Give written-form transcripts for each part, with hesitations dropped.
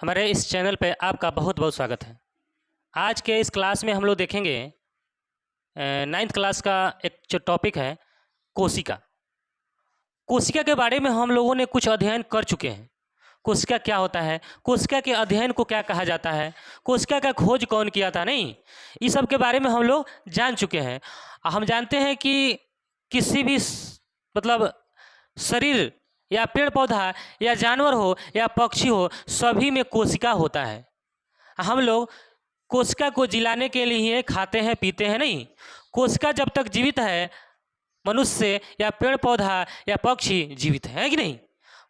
हमारे इस चैनल पे आपका बहुत बहुत स्वागत है। आज के इस क्लास में हम लोग देखेंगे 9th क्लास का एक जो टॉपिक है कोशिका। कोशिका के बारे में हम लोगों ने कुछ अध्ययन कर चुके हैं। कोशिका क्या होता है, कोशिका के अध्ययन को क्या कहा जाता है, कोशिका का खोज कौन किया था, नहीं, इस सब के बारे में हम लोग जान चुके हैं। हम जानते हैं कि किसी भी मतलब शरीर या पेड़ पौधा या जानवर हो या पक्षी हो, सभी में कोशिका होता है। हम लोग कोशिका को जिलाने के लिए खाते हैं पीते हैं, नहीं, कोशिका जब तक जीवित है मनुष्य या पेड़ पौधा या पक्षी जीवित है कि नहीं।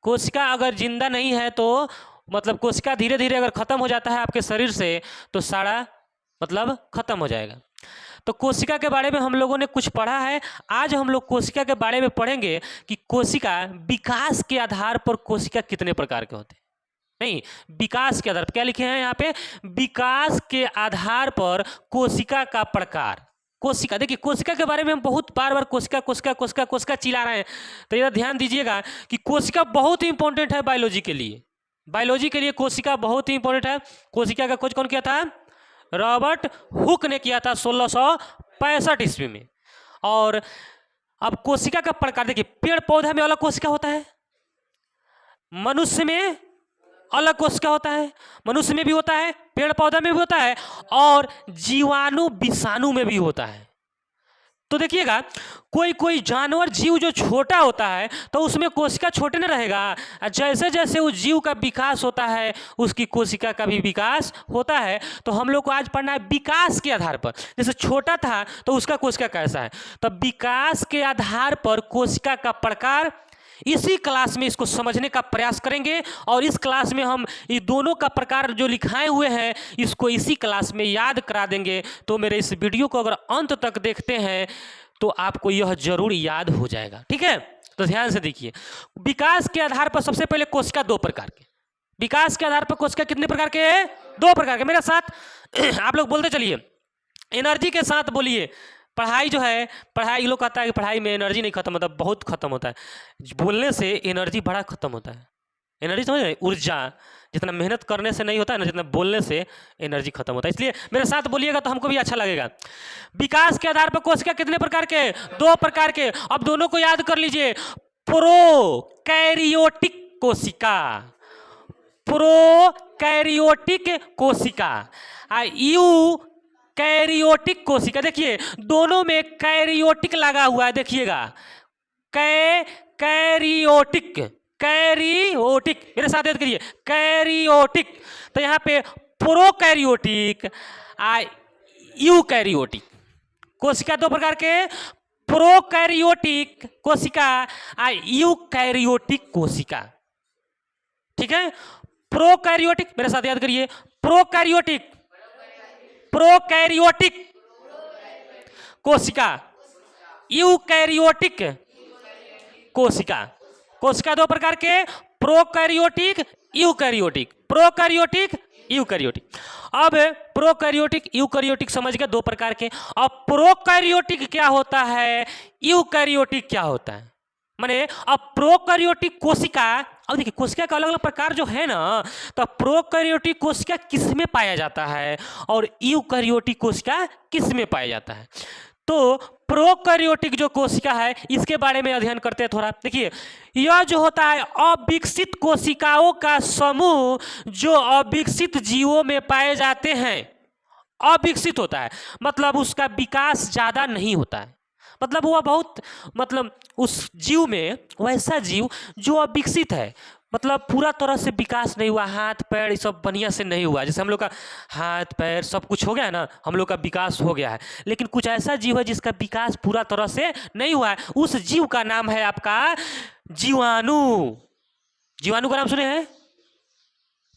कोशिका अगर जिंदा नहीं है तो मतलब कोशिका धीरे धीरे अगर ख़त्म हो जाता है आपके शरीर से तो सारा मतलब ख़त्म हो जाएगा। तो कोशिका के बारे में हम लोगों ने कुछ पढ़ा है। आज हम लोग कोशिका के बारे में पढ़ेंगे कि कोशिका विकास के आधार पर कोशिका कितने प्रकार के होते हैं। नहीं, विकास के आधार पर क्या लिखे हैं यहाँ पे, विकास के आधार पर कोशिका का प्रकार। कोशिका, देखिए कोशिका के बारे में हम बहुत बार बार कोशिका कोशिका कोशिका कोशिका चिल्ला रहे हैं, तो इधर ध्यान दीजिएगा कि कोशिका बहुत ही इंपॉर्टेंट है बायोलॉजी के लिए। बायोलॉजी के लिए कोशिका बहुत ही इंपॉर्टेंट है। कोशिका का खोज कौन किया था? रॉबर्ट हुक ने किया था 1665 ईस्वी में। और अब कोशिका का प्रकार देखिए, पेड़ पौधा में अलग कोशिका होता है, मनुष्य में अलग कोशिका होता है, मनुष्य में भी होता है, पेड़ पौधा में भी होता है और जीवाणु विषाणु में भी होता है। तो देखिएगा कोई कोई जानवर जीव जो छोटा होता है तो उसमें कोशिका छोटे न रहेगा, जैसे जैसे उस जीव का विकास होता है उसकी कोशिका का भी विकास होता है। तो हम लोग को आज पढ़ना है विकास के आधार पर, जैसे छोटा था तो उसका कोशिका कैसा है, तो विकास के आधार पर कोशिका का प्रकार। इसी क्लास में इसको समझने का प्रयास करेंगे और इस क्लास में हम ये दोनों का प्रकार जो लिखाए हुए हैं इसको इसी क्लास में याद करा देंगे। तो मेरे इस वीडियो को अगर अंत तक देखते हैं तो आपको यह जरूर याद हो जाएगा, ठीक है। तो ध्यान से देखिए, विकास के आधार पर सबसे पहले कोशिका दो प्रकार के। विकास के आधार पर कोशिका कितने प्रकार के हैं? दो प्रकार के। मेरे साथ आप लोग बोलते चलिए, एनर्जी के साथ बोलिए। पढ़ाई जो है, पढ़ाई लोग कहता है कि पढ़ाई में एनर्जी नहीं खत्म होता, बहुत खत्म होता है। बोलने से एनर्जी बड़ा खत्म होता है। एनर्जी समझ रहे, ऊर्जा जितना मेहनत करने से नहीं होता है ना, जितना बोलने से एनर्जी खत्म होता है। इसलिए मेरे साथ बोलिएगा तो हमको भी अच्छा लगेगा। विकास के आधार पर कोशिका कितने प्रकार के? दो प्रकार के। अब दोनों को याद कर लीजिए। प्रोकैरियोटिक कोशिका, प्रोकैरियोटिक कोशिका, कैरियोटिक कोशिका। देखिए दोनों में कैरियोटिक लगा हुआ है, देखिएगा कैरियोटिक, कैरियोटिक, मेरे साथ याद करिए, कैरियोटिक। तो यहाँ पे प्रोकैरियोटिक यूकैरियोटिक कोशिका दो प्रकार के, प्रोकैरियोटिक कोशिका यूकैरियोटिक कोशिका, ठीक है। प्रोकैरियोटिक, मेरे साथ याद करिए, प्रोकैरियोटिक, प्रोकैरियोटिक कोशिका, यूकैरियोटिक कोशिका। कोशिका दो प्रकार के, प्रोकैरियोटिक यूकैरियोटिक, प्रोकैरियोटिक यूकैरियोटिक। अब प्रोकैरियोटिक यूकैरियोटिक समझ गए, दो प्रकार के। अब प्रोकैरियोटिक क्या होता है, यूकैरियोटिक क्या होता है, माने अब प्रोकैरियोटिक कोशिका। अब देखिए कोशिका का अलग अलग प्रकार जो है ना, तो प्रोकैरियोटिक कोशिका किस में पाया जाता है और यूकैरियोटिक कोशिका किस में पाया जाता है। तो प्रोकैरियोटिक जो कोशिका है इसके बारे में अध्ययन करते हैं थोड़ा। देखिए यह जो होता है अविकसित कोशिकाओं का समूह जो अविकसित जीवों में पाए जाते हैं। अविकसित होता है मतलब उसका विकास ज़्यादा नहीं होता है, मतलब वह बहुत मतलब उस जीव में वैसा जीव जो अविकसित है, मतलब पूरा तरह से विकास नहीं हुआ, हाथ पैर ये सब बढ़िया से नहीं हुआ। जैसे हम लोग का हाथ पैर सब कुछ हो गया है ना, हम लोग का विकास हो गया है, लेकिन कुछ ऐसा जीव है जिसका विकास पूरा तरह से नहीं हुआ है। उस जीव का नाम है आपका जीवाणु। जीवाणु का नाम सुने हैं?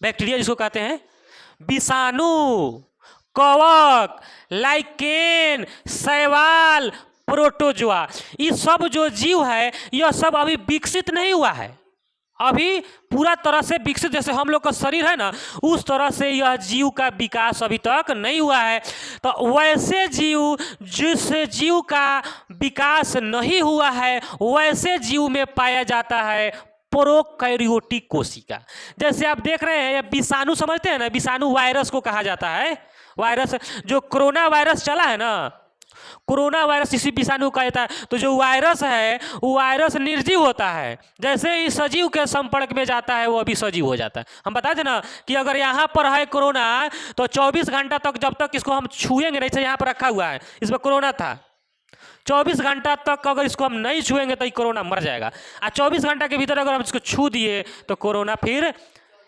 बैक्टीरिया जिसको कहते हैं, विषाणु, कवक, लाइकेन, शैवाल, प्रोटोजोआ, ये सब जो जीव है यह सब अभी विकसित नहीं हुआ है, अभी पूरा तरह से विकसित जैसे हम लोग का शरीर है ना उस तरह से यह जीव का विकास अभी तक नहीं हुआ है। तो वैसे जीव, जिस जीव का विकास नहीं हुआ है वैसे जीव में पाया जाता है प्रोकैरियोटिक कोशिका। जैसे आप देख रहे हैं विषाणु, समझते हैं ना, विषाणु वायरस को कहा जाता है। वायरस जो कोरोना वायरस चला है ना, कोरोना वायरस इसी विषाणु का कहता है। तो जो वायरस है वो वायरस निर्जीव होता है, जैसे ही सजीव के संपर्क में जाता है वो अभी सजीव हो जाता है। हम बताते ना कि अगर यहाँ पर है कोरोना तो 24 घंटा तक जब तक इसको हम छुएंगे नहीं, यहाँ पर रखा हुआ है, इसमें कोरोना था, 24 घंटा तक अगर इसको हम नहीं छुएंगे तो ये कोरोना मर जाएगा। और 24 घंटा के भीतर अगर हम इसको छू दिए तो कोरोना फिर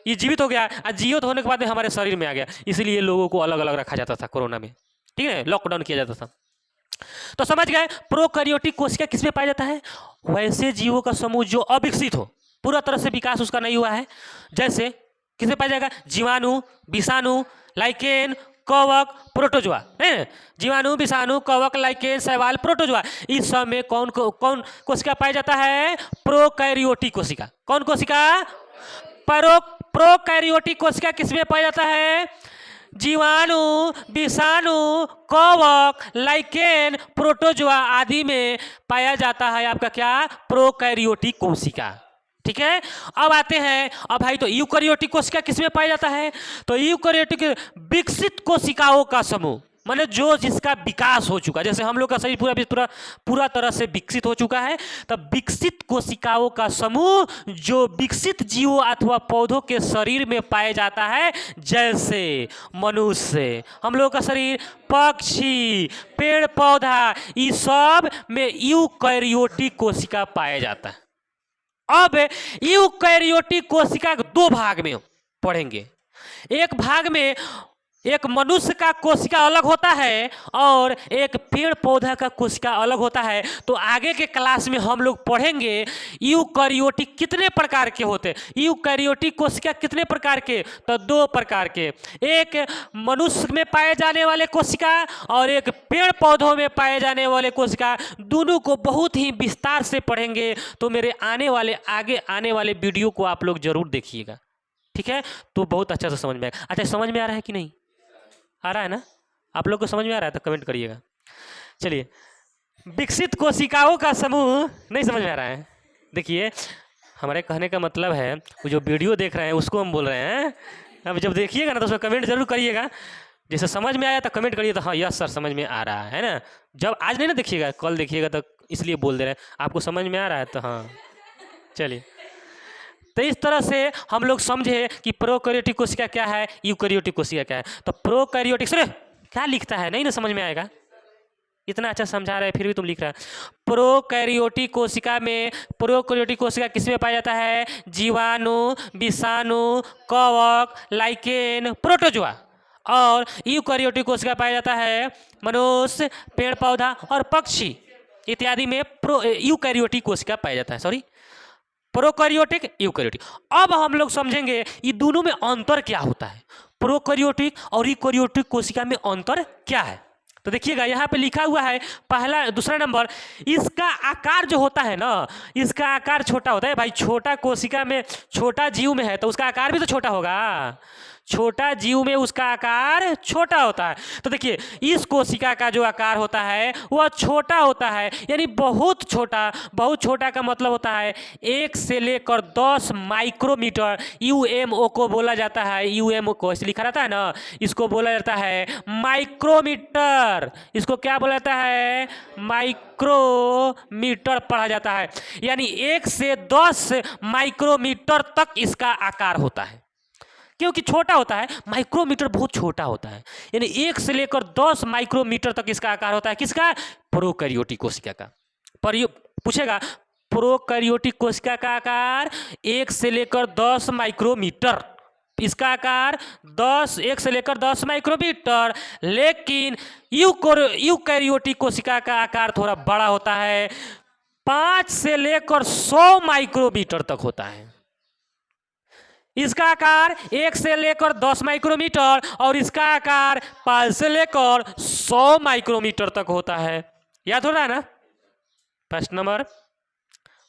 ये जीवित हो गया, और जीवित होने के बाद में हमारे शरीर में आ गया। इसलिए लोगों को अलग अलग रखा जाता था कोरोना में, ठीक है, लॉकडाउन किया जाता था। तो समझ गए प्रोकैरियोटिक कोशिका किसमें पाया जाता है? वैसे जीवों का समूह जो अविकसित हो, पूरा तरह से विकास उसका नहीं हुआ है। जैसे किसमें पाया जाएगा? जीवाणु, विषाणु, लाइकेन, कवक, प्रोटोजोआ है। जीवाणु, विषाणु, कवक, लाइकेन, शैवाल, प्रोटोजोआ, इस सब में कौन कोशिका पाया जाता है? प्रोकैरियोटिक कोशिका। कौन कोशिका? प्रोकैरियोटिक कोशिका किसमें पाया जाता है? जीवाणु, विषाणु, कवक, लाइकेन, प्रोटोजोआ आदि में पाया जाता है आपका क्या? प्रोकैरियोटिक कोशिका। ठीक है, अब आते हैं, अब भाई तो यूकैरियोटिक कोशिका किसमें पाया जाता है? तो यूकैरियोटिक विकसित कोशिकाओं का समूह, माने जो जिसका विकास हो चुका, जैसे हम लोग का शरीर पूरा तरह से विकसित हो चुका है, तब विकसित कोशिकाओं का समूह जो विकसित जीवों अथवा पौधों के शरीर में पाया जाता है, जैसे मनुष्य, हम लोग का शरीर, पक्षी, पेड़ पौधा, इस सब में यूकैरियोटिक कोशिका पाया जाता है। अब यूकैरियोटिक कोशिका दो भाग में पढ़ेंगे। एक भाग में एक मनुष्य का कोशिका अलग होता है और एक पेड़ पौधा का कोशिका अलग होता है। तो आगे के क्लास में हम लोग पढ़ेंगे यूकैरियोटिक कितने प्रकार के होते हैं, यूकैरियोटिक कोशिका कितने प्रकार के? तो दो प्रकार के, एक मनुष्य में पाए जाने वाले कोशिका और एक पेड़ पौधों में पाए जाने वाले कोशिका। दोनों को बहुत ही विस्तार से पढ़ेंगे। तो मेरे आगे आने वाले वीडियो को आप लोग जरूर देखिएगा, ठीक है? तो बहुत अच्छा से समझ में आएगा। अच्छा, समझ में आ रहा है कि नहीं आ रहा है ना? आप लोग को समझ में आ रहा है तो कमेंट करिएगा। चलिए, विकसित कोशिकाओं का समूह नहीं समझ में आ रहा है? देखिए, हमारे कहने का मतलब है वो जो वीडियो देख रहे हैं उसको हम बोल रहे हैं। अब जब देखिएगा ना तो उसमें कमेंट जरूर करिएगा। जैसे समझ में आया तो कमेंट करिए तो हाँ यस सर समझ में आ रहा है ना। जब आज नहीं ना देखिएगा, कल देखिएगा, तो इसलिए बोल दे रहे हैं। आपको समझ में आ रहा है तो हाँ। चलिए, तो इस तरह से हम लोग समझे कि प्रोकैरियोटिक कोशिका क्या है, यूकैरियोटिक कोशिका क्या है। तो प्रोकैरियोटिक, सुनो क्या लिखता है, नहीं ना समझ में आएगा, इतना अच्छा समझा रहे फिर भी तुम लिख रहा है। प्रोकैरियोटिक कोशिका में, प्रोकैरियोटिक कोशिका किसमें पाया जाता है? जीवाणु, विषाणु, कवक, लाइकेन, प्रोटोजोआ। और यूकैरियोटिक कोशिका पाया जाता है मनुष्य, पेड़ पौधा और पक्षी इत्यादि में यूकैरियोटिक कोशिका पाया जाता है। Sorry, prokaryotic, eukaryotic. अब हम लोग समझेंगे ये दोनों में अंतर क्या होता है, प्रोकैरियोटिक और यूकैरियोटिक कोशिका में अंतर क्या है। तो देखिएगा यहाँ पे लिखा हुआ है, पहला दूसरा नंबर, इसका आकार जो होता है ना, इसका आकार छोटा होता है। भाई छोटा कोशिका में, छोटा जीव में है तो उसका आकार भी तो छोटा होगा, छोटा जीव में उसका आकार छोटा होता है। तो देखिए इस कोशिका का जो आकार होता है वह छोटा होता है, यानी बहुत छोटा। बहुत छोटा का मतलब होता है 1 से लेकर 10 माइक्रोमीटर, UMO को बोला जाता है। UMO को ऐसे लिखा रहता है ना, इसको बोला जाता है माइक्रोमीटर। इसको क्या बोला जाता है? माइक्रोमीटर पढ़ा जाता है। यानी 1 से 10 माइक्रोमीटर तक इसका आकार होता है। क्योंकि छोटा होता है, माइक्रोमीटर बहुत छोटा होता है, यानी 1 से लेकर 10 माइक्रोमीटर तक इसका आकार होता है। किसका? प्रोकैरियोटिक कोशिका का। पर पूछेगा प्रोकैरियोटिक कोशिका का आकार 1 से लेकर 10 माइक्रोमीटर, इसका आकार 1 से लेकर 10 माइक्रोमीटर। लेकिन यूकैरियोटिक कोशिका का आकार थोड़ा बड़ा होता है, 5 से लेकर 100 माइक्रोमीटर तक होता है। इसका आकार 1 से लेकर 10 माइक्रोमीटर और इसका आकार 5 से लेकर 100 माइक्रोमीटर तक होता है। याद हो रहा है ना? फर्स्ट नंबर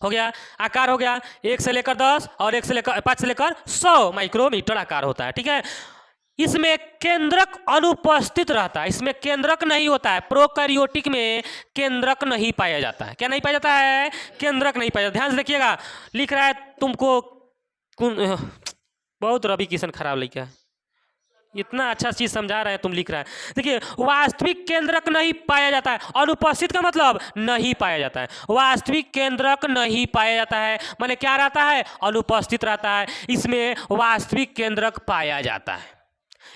हो गया, आकार हो गया 1 से लेकर 10 और 5 से लेकर 100 माइक्रोमीटर आकार होता है। ठीक है, इसमें केंद्रक अनुपस्थित रहता है, इसमें केंद्रक नहीं होता है। प्रोकैरियोटिक में केंद्रक नहीं पाया जाता है। क्या नहीं पाया जाता है? केंद्रक नहीं पाया जाता। ध्यान से देखिएगा, लिख रहा है तुमको बहुत रवि किशन खराब लिखा है, इतना अच्छा चीज समझा रहे हैं, तुम लिख रहा है। देखिए, वास्तविक केंद्रक नहीं पाया जाता है। अनुपस्थित का मतलब नहीं पाया जाता है। वास्तविक केंद्रक नहीं पाया जाता है माने क्या रहता है? अनुपस्थित रहता है। इसमें वास्तविक केंद्रक पाया जाता है।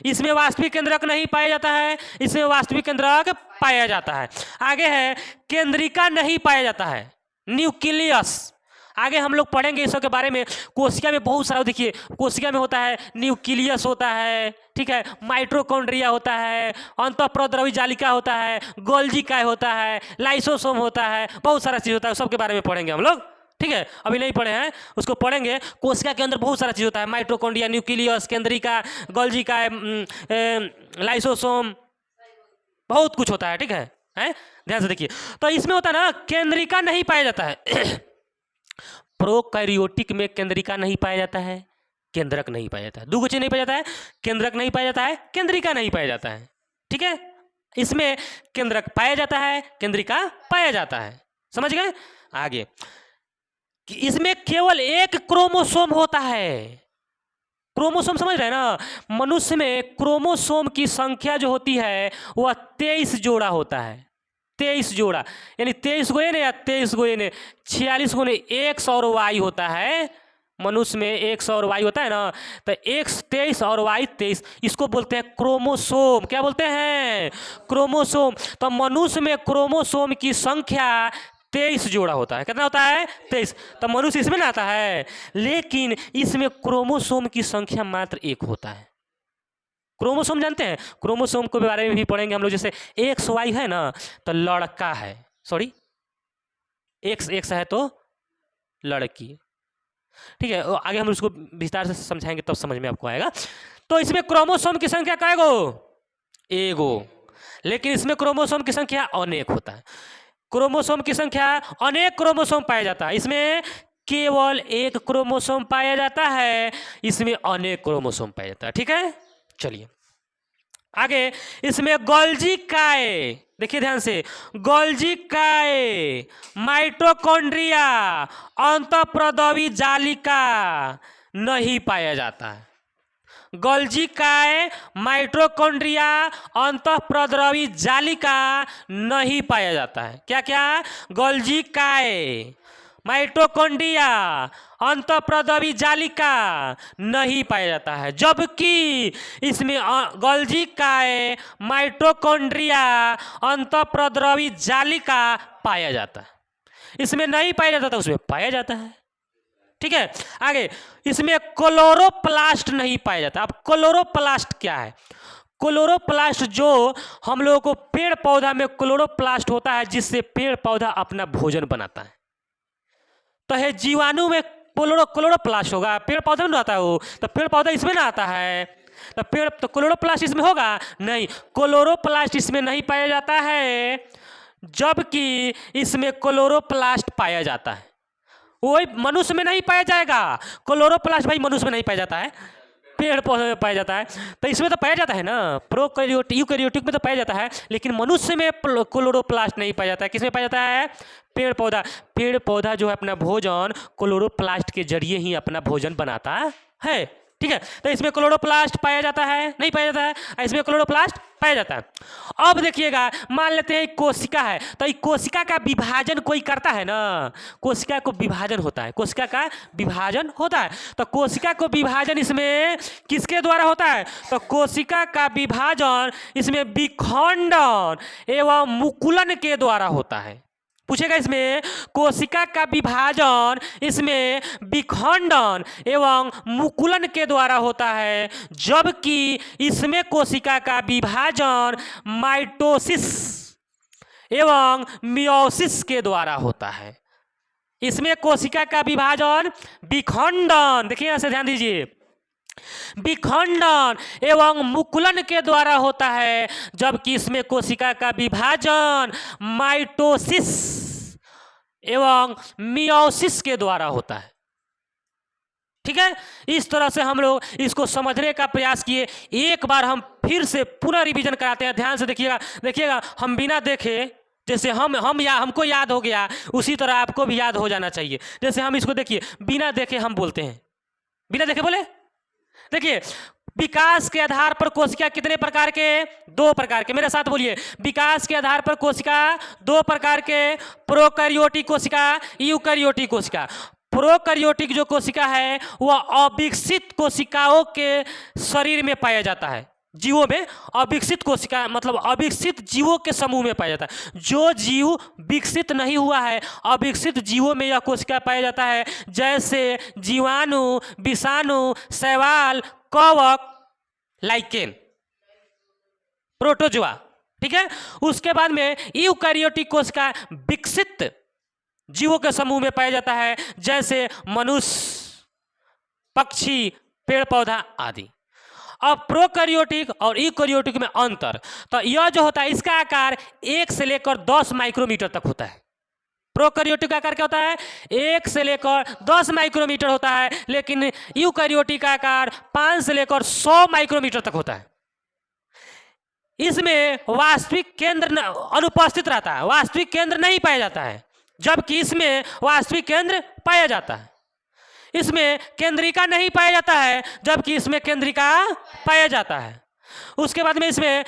इसमें वास्तविक केंद्रक नहीं पाया जाता है, इसमें वास्तविक केंद्रक पाया जाता है। आगे है केंद्रिका नहीं पाया जाता है, न्यूक्लियस। आगे हम लोग पढ़ेंगे इसके बारे में। कोशिका में बहुत सारा, देखिए कोशिका में होता है न्यूक्लियस होता है, ठीक है, माइटोकॉन्ड्रिया होता है, अंतःप्रद्रवी जालिका होता है, गोल्जी काय होता है, लाइसोसोम होता है, बहुत सारा चीज़ होता है। सबके बारे में पढ़ेंगे हम लोग, ठीक है। अभी नहीं पढ़े हैं, उसको पढ़ेंगे। कोशिका के अंदर बहुत सारा चीज़ होता है, माइटोकॉन्ड्रिया, न्यूक्लियस, केंद्रिका, गोल्जी काय, लाइसोसोम, बहुत कुछ होता है, ठीक है। ध्यान से देखिए, तो इसमें होता है ना केंद्रिका नहीं पाया जाता है। प्रोकैरियोटिक में केंद्रिका नहीं पाया जाता है, केंद्रक नहीं पाया जाता है। दो चीज नहीं पाया जाता है, केंद्रक नहीं पाया जाता है, केंद्रिका नहीं पाया जाता है, ठीक है। इसमें केंद्रक पाया जाता है, केंद्रिका पाया जाता है। समझ गए? आगे कि इसमें केवल एक क्रोमोसोम होता है। क्रोमोसोम समझ रहे हैं ना? मनुष्य में क्रोमोसोम की संख्या जो होती है वह 23 जोड़ा होता है। 23 जोड़ा यानी 23 गुणे या 23 गुणे 46 गुणे 100 और वाई होता है। मनुष्य में 100 और वाई होता है ना, तो 23 और वाई 23, इसको बोलते हैं क्रोमोसोम। क्या बोलते हैं? क्रोमोसोम। तो मनुष्य में क्रोमोसोम की संख्या 23 जोड़ा होता है। कितना होता है? 23। तो मनुष्य इसमें ना आता है, लेकिन इसमें क्रोमोसोम की संख्या मात्र 1 होता है। क्रोमोसोम जानते हैं? क्रोमोसोम के बारे में भी पढ़ेंगे हम लोग। जैसे XY है ना, तो लड़का है, सॉरी X है तो लड़की, ठीक है। आगे हम उसको विस्तार से समझाएंगे, तब समझ में आपको आएगा। तो इसमें क्रोमोसोम की संख्या क्या गो? एगो, लेकिन इसमें क्रोमोसोम की संख्या अनेक होता है। क्रोमोसोम की संख्या अनेक क्रोमोसोम पाया जाता है। इसमें केवल एक क्रोमोसोम पाया जाता है, इसमें अनेक क्रोमोसोम पाया जाता है, ठीक है। चलिए आगे, इसमें गोल्जी काय, देखिए ध्यान से, गोल्जी काय, माइटोकॉन्ड्रिया, अंतःप्रद्रवी जालिका नहीं पाया जाता है। गोल्जी काय, माइटोकॉन्ड्रिया, अंतःप्रद्रवी जालिका नहीं पाया जाता है। क्या क्या? गोल्जी काय, माइटोकॉन्ड्रिया, अंतःप्रद्रवी जालिका नहीं पाया जाता है। जबकि इसमें गोल्जी काय, माइटोकॉन्ड्रिया, अंतःप्रद्रवी जालिका पाया जाता है। इसमें नहीं पाया जाता था, उसमें पाया जाता है, ठीक है। आगे, इसमें क्लोरोप्लास्ट नहीं पाया जाता। अब क्लोरोप्लास्ट क्या है? क्लोरोप्लास्ट जो हम लोगों को पेड़ पौधा में क्लोरोप्लास्ट होता है, जिससे पेड़ पौधा अपना भोजन बनाता है। तो है जीवाणु में क्लोरोप्लास्ट होगा, पेड़ पौधा में आता है वो, तो पेड़ पौधा इसमें ना आता है, तो क्लोरोप्लास्ट इसमें होगा नहीं। क्लोरोप्लास्ट इसमें नहीं पाया जाता है, जबकि इसमें क्लोरोप्लास्ट पाया जाता है। वही मनुष्य में नहीं पाया जाएगा। क्लोरोप्लास्ट भाई मनुष्य में नहीं पाया जाता है, पेड़ पौधे में पाया जाता है। तो इसमें तो पाया जाता है ना, प्रोकैरियोटिक यूकैरियोटिक में तो पाया जाता है, लेकिन मनुष्य में क्लोरोप्लास्ट नहीं पाया जाता है। किसमें पाया जाता है? पेड़ पौधा। पेड़ पौधा जो है अपना भोजन क्लोरोप्लास्ट के जरिए ही अपना भोजन बनाता है, ठीक है। तो इसमें क्लोरोप्लास्ट पाया जाता है, नहीं पाया जाता है, इसमें क्लोरोप्लास्ट पाया जाता है। अब देखिएगा, मान लेते हैं कोशिका है, तो ये कोशिका का विभाजन कोई करता है ना, कोशिका को विभाजन होता है, कोशिका का विभाजन होता है। तो कोशिका को विभाजन इसमें किसके द्वारा होता है? तो कोशिका का विभाजन इसमें विखंडन एवं मुकुलन के द्वारा होता है। पूछेगा इसमें कोशिका का विभाजन इसमें विखंडन एवं मुकुलन के द्वारा होता है, जबकि इसमें कोशिका का विभाजन माइटोसिस एवं मियोसिस के द्वारा होता है। इसमें कोशिका का विभाजन विखंडन, देखिए यहां से ध्यान दीजिए, विखंडन एवं मुकुलन के द्वारा होता है, जबकि इसमें कोशिका का विभाजन माइटोसिस एवं मियोसिस के द्वारा होता है। ठीक है, इस तरह से हम लोग इसको समझने का प्रयास किए। एक बार हम फिर से पुनः रिवीजन कराते हैं, ध्यान से देखिएगा। हम बिना देखे, जैसे हमको याद हो गया उसी तरह आपको भी याद हो जाना चाहिए। जैसे हम इसको देखिए, बिना देखे हम बोलते हैं, बिना देखे बोले। देखिए, विकास के आधार पर कोशिका कितने प्रकार के? 2 प्रकार के। मेरे साथ बोलिए, विकास के आधार पर कोशिका 2 प्रकार के, प्रोकैरियोटिक कोशिका, यूकैरियोटिक कोशिका। प्रोकैरियोटिक जो कोशिका है वह अविकसित कोशिकाओं के शरीर में पाया जाता है। जीवों में अविकसित कोशिका मतलब अविकसित जीवों के समूह में पाया जाता है। जो जीव विकसित नहीं हुआ है, अविकसित जीवों में यह कोशिका पाया जाता है, जैसे जीवाणु, विषाणु, शैवाल, कवक, लाइकेन, प्रोटोजोआ। ठीक है, उसके बाद में यूकैरियोटिक कोशिका विकसित जीवों के समूह में पाया जाता है, जैसे मनुष्य, पक्षी, पेड़ पौधा आदि। अब प्रोकैरियोटिक और यूकैरियोटिक में अंतर, तो यह जो होता है इसका आकार 1 से लेकर 10 माइक्रोमीटर तक होता है। प्रोकैरियोटिक का आकार क्या होता है? 1 से लेकर 10 माइक्रोमीटर होता है, लेकिन यूकैरियोटिक का आकार 5 से लेकर 100 माइक्रोमीटर तक होता है। इसमें वास्तविक केंद्र अनुपस्थित रहता है, वास्तविक केंद्र नहीं पाया जाता है, जबकि इसमें वास्तविक केंद्र पाया जाता है। इसमें केंद्रिका नहीं पाया जाता है, जबकि इसमें केंद्रिका पाया जाता है। उसके बाद में इसमें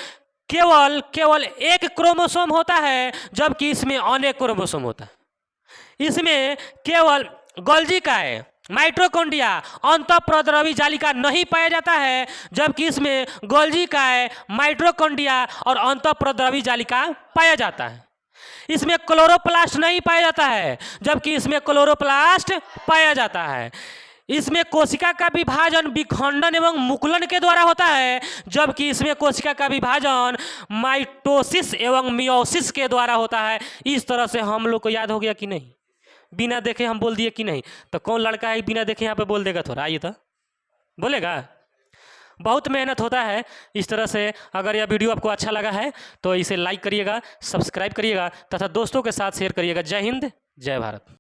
केवल एक क्रोमोसोम होता है, जबकि इसमें अनेक क्रोमोसोम होता है। इसमें केवल गोल्गी काय, माइटोकॉन्ड्रिया, अंतःप्रद्रवी जालिका नहीं पाया जाता है, जबकि इसमें गोल्गी काय, माइटोकॉन्ड्रिया और अंतःप्रद्रवी जालिका पाया जाता है। इसमें क्लोरोप्लास्ट नहीं पाया जाता है, जबकि इसमें क्लोरोप्लास्ट पाया जाता है। इसमें कोशिका का विभाजन विखंडन एवं मुकुलन के द्वारा होता है, जबकि इसमें कोशिका का विभाजन माइटोसिस एवं मियोसिस के द्वारा होता है। इस तरह से हम लोग को याद हो गया कि नहीं? बिना देखे हम बोल दिए कि नहीं? तो कौन लड़का है बिना देखे यहाँ पे बोल देगा? थोड़ा आइए तो बोलेगा। बहुत मेहनत होता है इस तरह से। अगर यह वीडियो आपको अच्छा लगा है तो इसे लाइक करिएगा, सब्सक्राइब करिएगा तथा दोस्तों के साथ शेयर करिएगा। जय हिंद, जय भारत।